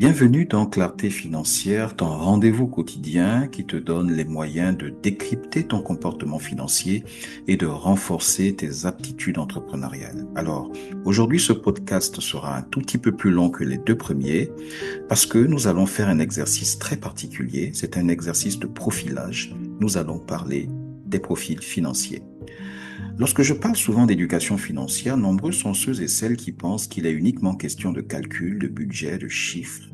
Bienvenue dans Clarté financière, ton rendez-vous quotidien qui te donne les moyens de décrypter ton comportement financier et de renforcer tes aptitudes entrepreneuriales. Alors, aujourd'hui, ce podcast sera un tout petit peu plus long que les deux premiers parce que nous allons faire un exercice très particulier. C'est un exercice de profilage. Nous allons parler des profils financiers. Lorsque je parle souvent d'éducation financière, nombreux sont ceux et celles qui pensent qu'il est uniquement question de calcul, de budget, de chiffres.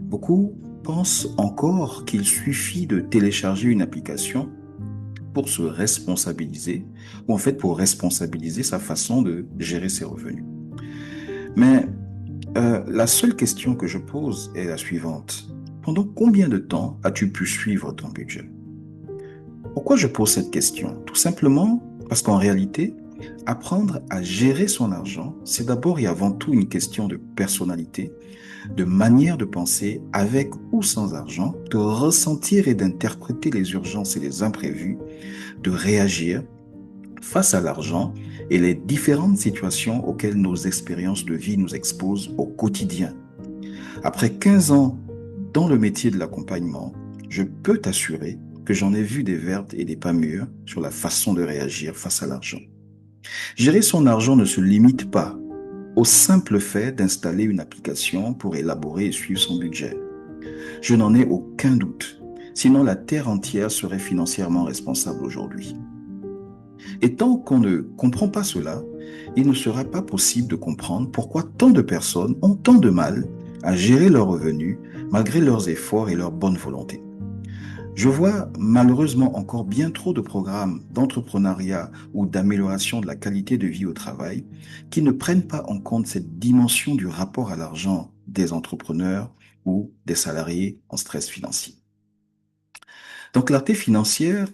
Beaucoup pensent encore qu'il suffit de télécharger une application pour se responsabiliser, ou en fait pour responsabiliser sa façon de gérer ses revenus. Mais la seule question que je pose est la suivante. Pendant combien de temps as-tu pu suivre ton budget? Pourquoi je pose cette question? Tout simplement parce qu'en réalité, apprendre à gérer son argent, c'est d'abord et avant tout une question de personnalité, de manière de penser avec ou sans argent, de ressentir et d'interpréter les urgences et les imprévus, de réagir face à l'argent et les différentes situations auxquelles nos expériences de vie nous exposent au quotidien. Après 15 ans dans le métier de l'accompagnement, je peux t'assurer que j'en ai vu des vertes et des pas mûres sur la façon de réagir face à l'argent. Gérer son argent ne se limite pas au simple fait d'installer une application pour élaborer et suivre son budget. Je n'en ai aucun doute. Sinon, la terre entière serait financièrement responsable aujourd'hui. Et tant qu'on ne comprend pas cela, il ne sera pas possible de comprendre pourquoi tant de personnes ont tant de mal à gérer leurs revenus malgré leurs efforts et leur bonne volonté. Je vois malheureusement encore bien trop de programmes d'entrepreneuriat ou d'amélioration de la qualité de vie au travail qui ne prennent pas en compte cette dimension du rapport à l'argent des entrepreneurs ou des salariés en stress financier. Donc, clarté financière,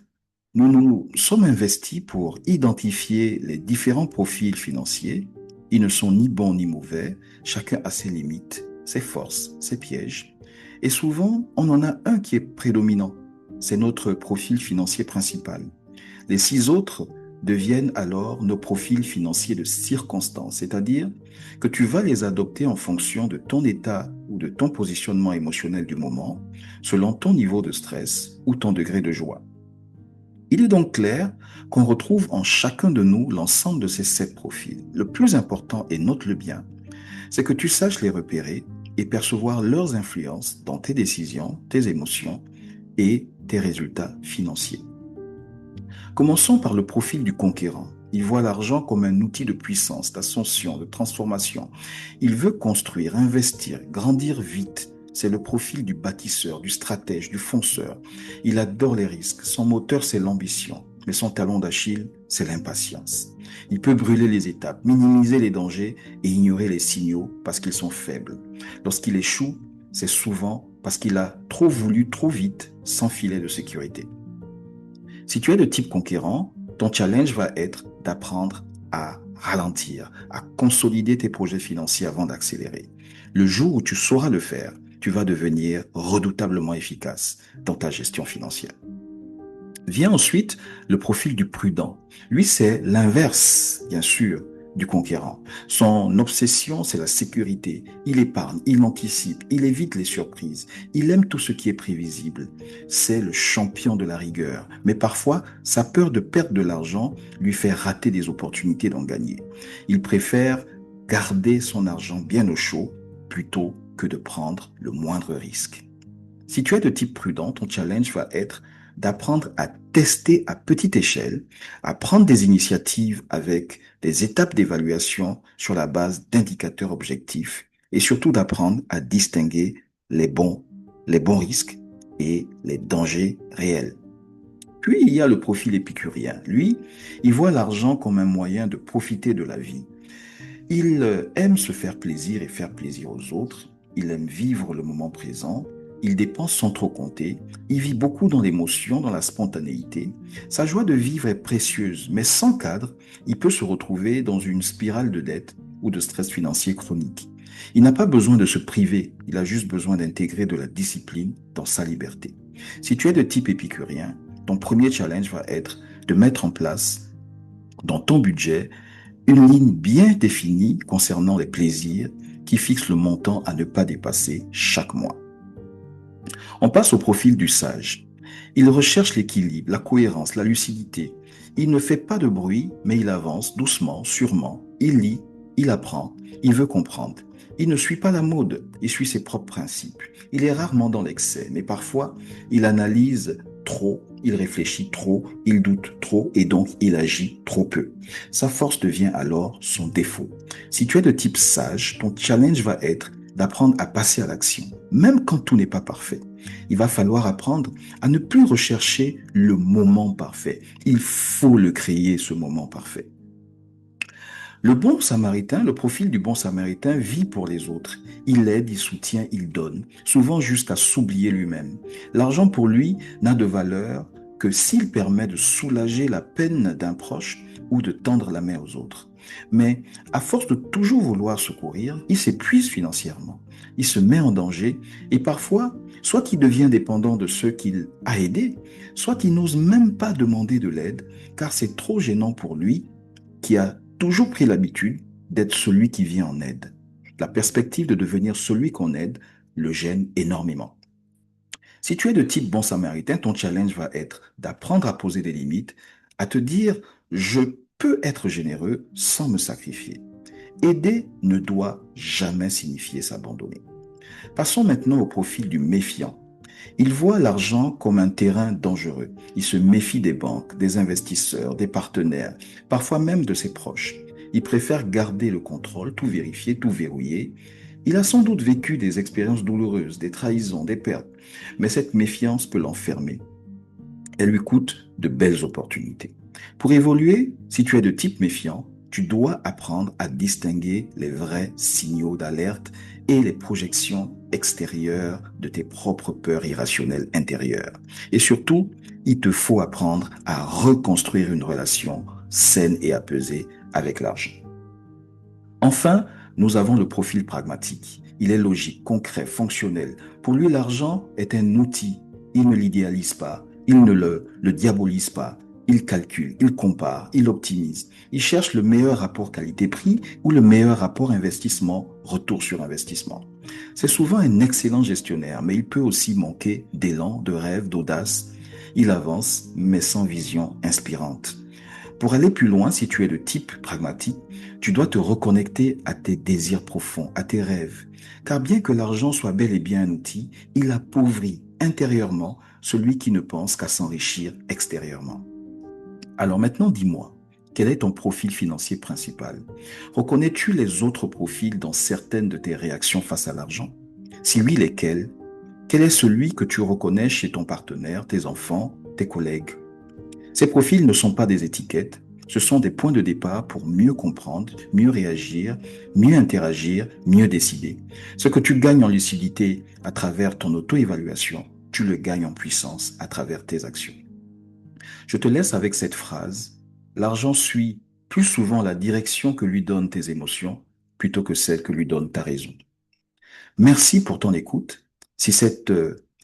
nous nous sommes investis pour identifier les différents profils financiers. Ils ne sont ni bons ni mauvais, chacun a ses limites, ses forces, ses pièges. Et souvent, on en a un qui est prédominant. C'est notre profil financier principal. Les 6 autres deviennent alors nos profils financiers de circonstance, c'est-à-dire que tu vas les adopter en fonction de ton état ou de ton positionnement émotionnel du moment, selon ton niveau de stress ou ton degré de joie. Il est donc clair qu'on retrouve en chacun de nous l'ensemble de ces 7 profils. Le plus important, et note-le bien, c'est que tu saches les repérer et percevoir leurs influences dans tes décisions, tes émotions et tes résultats financiers. Commençons par le profil du conquérant. Il voit l'argent comme un outil de puissance, d'ascension, de transformation. Il veut construire, investir, grandir vite. C'est le profil du bâtisseur, du stratège, du fonceur. Il adore les risques. Son moteur, c'est l'ambition. Mais son talon d'Achille, c'est l'impatience. Il peut brûler les étapes, minimiser les dangers et ignorer les signaux parce qu'ils sont faibles. Lorsqu'il échoue, c'est souvent parce qu'il a trop voulu trop vite sans filet de sécurité. Si tu es de type conquérant, ton challenge va être d'apprendre à ralentir, à consolider tes projets financiers avant d'accélérer. Le jour où tu sauras le faire, tu vas devenir redoutablement efficace dans ta gestion financière. Vient ensuite le profil du prudent. Lui, c'est l'inverse, bien sûr, du conquérant. Son obsession, c'est la sécurité. Il épargne, il anticipe, il évite les surprises. Il aime tout ce qui est prévisible. C'est le champion de la rigueur. Mais parfois, sa peur de perdre de l'argent lui fait rater des opportunités d'en gagner. Il préfère garder son argent bien au chaud plutôt que de prendre le moindre risque. Si tu es de type prudent, ton challenge va être d'apprendre à tester à petite échelle, à prendre des initiatives avec des étapes d'évaluation sur la base d'indicateurs objectifs et surtout d'apprendre à distinguer les bons risques et les dangers réels. Puis il y a le profil épicurien. Lui, il voit l'argent comme un moyen de profiter de la vie. Il aime se faire plaisir et faire plaisir aux autres. Il aime vivre le moment présent. Il dépense sans trop compter. Il vit beaucoup dans l'émotion, dans la spontanéité. Sa joie de vivre est précieuse, mais sans cadre, il peut se retrouver dans une spirale de dette ou de stress financier chronique. Il n'a pas besoin de se priver, il a juste besoin d'intégrer de la discipline dans sa liberté. Si tu es de type épicurien, ton premier challenge va être de mettre en place dans ton budget une ligne bien définie concernant les plaisirs qui fixe le montant à ne pas dépasser chaque mois. On passe au profil du sage. Il recherche l'équilibre, la cohérence, la lucidité. Il ne fait pas de bruit, mais il avance doucement, sûrement. Il lit, il apprend, il veut comprendre. Il ne suit pas la mode, il suit ses propres principes. Il est rarement dans l'excès, mais parfois, il analyse trop, il réfléchit trop, il doute trop et donc il agit trop peu. Sa force devient alors son défaut. Si tu es de type sage, ton challenge va être d'apprendre à passer à l'action, même quand tout n'est pas parfait. Il va falloir apprendre à ne plus rechercher le moment parfait. Il faut le créer, ce moment parfait. Le bon samaritain, le profil du bon samaritain vit pour les autres. Il aide, il soutient, il donne, souvent jusqu'à s'oublier lui-même. L'argent pour lui n'a de valeur que s'il permet de soulager la peine d'un proche ou de tendre la main aux autres. Mais à force de toujours vouloir secourir, il s'épuise financièrement, il se met en danger et parfois, soit il devient dépendant de ceux qu'il a aidés, soit il n'ose même pas demander de l'aide car c'est trop gênant pour lui qui a toujours pris l'habitude d'être celui qui vient en aide. La perspective de devenir celui qu'on aide le gêne énormément. Si tu es de type bon samaritain, ton challenge va être d'apprendre à poser des limites, à te dire je peux être généreux sans me sacrifier. Aider ne doit jamais signifier s'abandonner. Passons maintenant au profil du méfiant. Il voit l'argent comme un terrain dangereux. Il se méfie des banques, des investisseurs, des partenaires, parfois même de ses proches. Il préfère garder le contrôle, tout vérifier, tout verrouiller. Il a sans doute vécu des expériences douloureuses, des trahisons, des pertes, mais cette méfiance peut l'enfermer. Elle lui coûte de belles opportunités. Pour évoluer, si tu es de type méfiant, tu dois apprendre à distinguer les vrais signaux d'alerte et les projections extérieures de tes propres peurs irrationnelles intérieures. Et surtout, il te faut apprendre à reconstruire une relation saine et apaisée avec l'argent. Enfin, nous avons le profil pragmatique. Il est logique, concret, fonctionnel. Pour lui, l'argent est un outil. Il ne l'idéalise pas, il ne le diabolise pas. Il calcule, il compare, il optimise. Il cherche le meilleur rapport qualité-prix ou le meilleur rapport investissement-retour sur investissement. C'est souvent un excellent gestionnaire, mais il peut aussi manquer d'élan, de rêve, d'audace. Il avance, mais sans vision inspirante. Pour aller plus loin, si tu es de type pragmatique, tu dois te reconnecter à tes désirs profonds, à tes rêves. Car bien que l'argent soit bel et bien un outil, il appauvrit intérieurement celui qui ne pense qu'à s'enrichir extérieurement. Alors maintenant, dis-moi, quel est ton profil financier principal? Reconnais-tu les autres profils dans certaines de tes réactions face à l'argent? Si oui, lesquels? Quel est celui que tu reconnais chez ton partenaire, tes enfants, tes collègues? Ces profils ne sont pas des étiquettes, ce sont des points de départ pour mieux comprendre, mieux réagir, mieux interagir, mieux décider. Ce que tu gagnes en lucidité à travers ton auto-évaluation, tu le gagnes en puissance à travers tes actions. Je te laisse avec cette phrase. L'argent suit plus souvent la direction que lui donnent tes émotions plutôt que celle que lui donne ta raison. Merci pour ton écoute. Si cet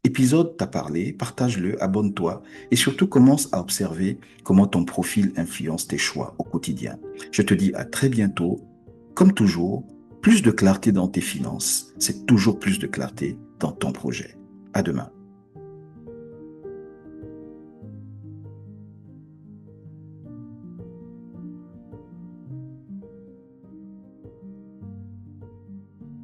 épisode t'a parlé, partage-le, abonne-toi et surtout commence à observer comment ton profil influence tes choix au quotidien. Je te dis à très bientôt. Comme toujours, plus de clarté dans tes finances, c'est toujours plus de clarté dans ton projet. À demain.